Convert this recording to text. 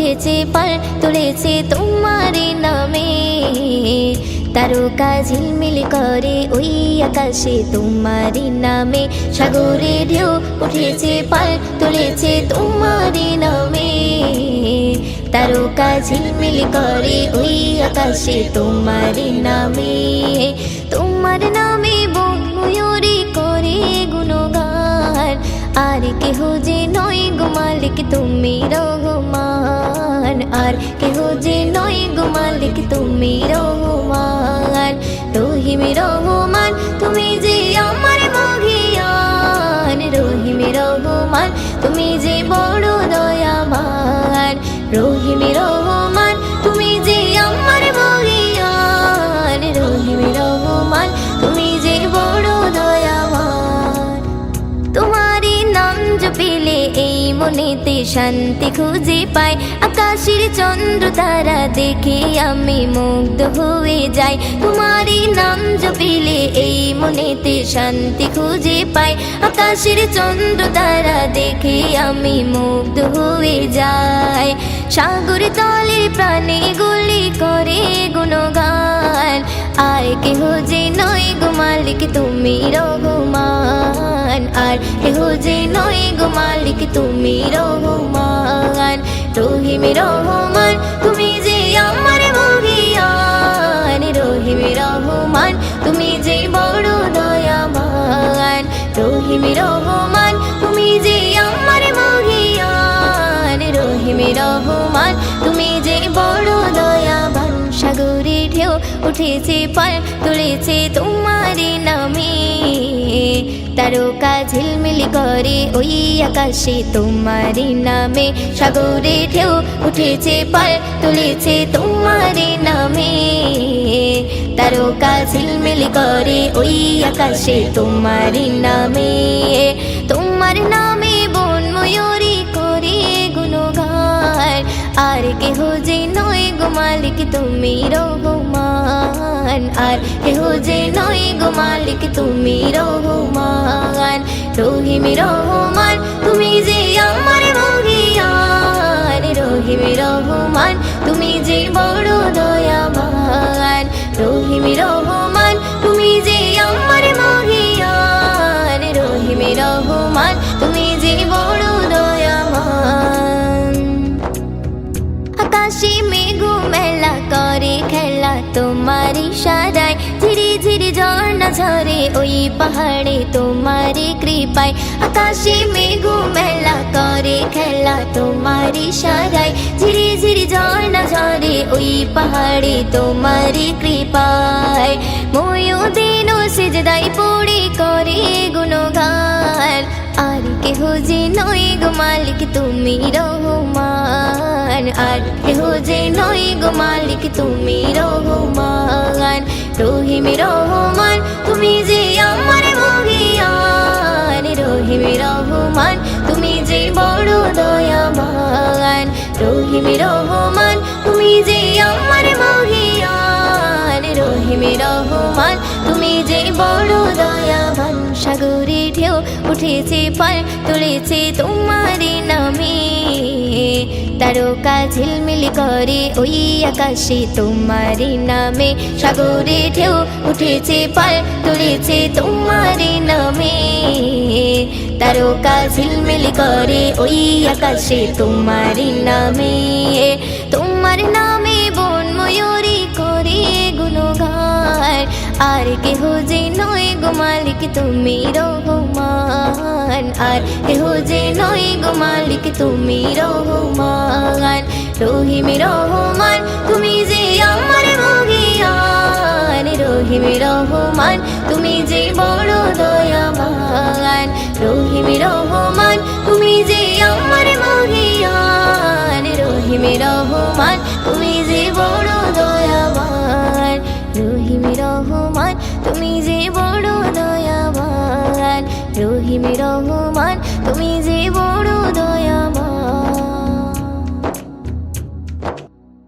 উঠেছে পাল তুলেছে তোমার নামে। তারকা ঝিলমিল করে ওই আকাশে তোমার নামে, সাগরে ঢেউ উঠেছে পাল তুলেছে তোমার নামে। তারকা ঝিলমিল করে ওই আকাশে তোমার নামে। তোমার নামে বন ময়ূরী করে গুণগান, আর কেহ যে নয় গো মালিক তুমি রহমান, আর কেহ যে নয় গো মালিক তুমি রহমান। রহিম রহমান তুমি যে আমার মহিয়ান, রহিম রহমান তুমি যে বড় দয়াবান। রহিম রহমান তুমি যে আমার মহিয়ান, রহিম রহমান তুমি যে বড় দয়াবান। তোমারই নাম জপিলে এই মনেতে শান্তি খুঁজে পাই, আকাশের চন্দ্র তারা দেখে আমি মুগ্ধ হয়ে যাই। তোমারই নাম জপিলে এই মনেতে শান্তি খুঁজে পাই, আকাশের চন্দ্র তারা দেখে আমি মুগ্ধ হয়ে যাই। সাগর তলে প্রাণে গুলি করে গুণগান, আর কেহ যে নয় গো মালিক তুমি রহমান, আর কেহ যে নয় গো মালিক তুমি রহমান। রহিম রহমান তুমি যে আমার মহিয়ান, রহিম রহমান তুমি যে বড় দয়াবান। রহিম রহমান তুমি যে আমার মহিয়ান, রহিম রহমান তুমি যে বড় দয়াবান। সাগরে ঢেউ উঠেছে পাল তুলেছে তোমার নামে, তারকা ঝিলমিল করে ওই আকাশে তোমার নামে। সাগরে ঢেউ উঠেছে পাল তুলেছে তোমার নামে, তারকা ঝিলমিল করে ওই আকাশে তোমার নামে। তোমার নামে বন ময়ূরী করে গুণগান, আর কেহ যে নয় গো মালিক তুমি রহমান, আর কেহ যে নয় গো মালিক তুমি রহমান। রহিম রহমান তুমি যে আমার মহিয়ান, রহিম রহমান তুমি যে বড় দয়াবান। রহিম রহমান তুমি যে আমার মহিয়ান, রহিম রহমান তুমি যে বড় দয়াবান। আকাশে মেঘ মেলা করে খেলা তোমার ইশারায়, ধীরে ধীরে ঝর্ণা ঝরে ওই পাহাড়ে তোমার কৃপায়। আকাশে মেঘ মেলা করে খেলা তোমার ইশারায়, ধীরে ধীরে ঝর্ণা ঝরে ওই পাহাড়ে তোমার কৃপায়। ময়ূদিন সিজদায় পড়ে করে গুণগান, আর কেহ যে নয় গো মালিক তুমি রহমান, আর কেহ যে নয় গো মালিক তুমি রহমান। রহিম রহমান তুমি যে আমার মহিয়ান, রহিম রহমান তুমি যে বড় দয়াবান। রহিম রহমান তুমি যে আমার মহিয়ান, রহিম রহমান তুমি যে বড় দয়াবান। সাগরে ঢেউ উঠেছে পাল তুলেছে তোমার নামে, তারকা ঝিলমিল করে ওই আকাশে তোমার নামে। সাগরে ঢেউ উঠেছে পাল তুলেছে তোমার নামে, তারকা ঝিলমিল করে ওই আকাশে তোমার নামে। তোমার নামে বন ময়ূরী করে গুণগান, আর কেহ যে নয় গো মালিক তুমি রহমান, আর কেহ যে নয় গো মালিক তুমি রহমান। রহিম রহমান তুমি যে আমার মহিয়ান, রহিম রহমান তুমি যে বড় দয়াবান। রহিম রহমান তুমি যে আমার মহিয়ান, রহিম রহমান তুমি যে বড় দয়াবান। রহিম রহমান তুমি যে বড় দয়াবান। রহিম রহমান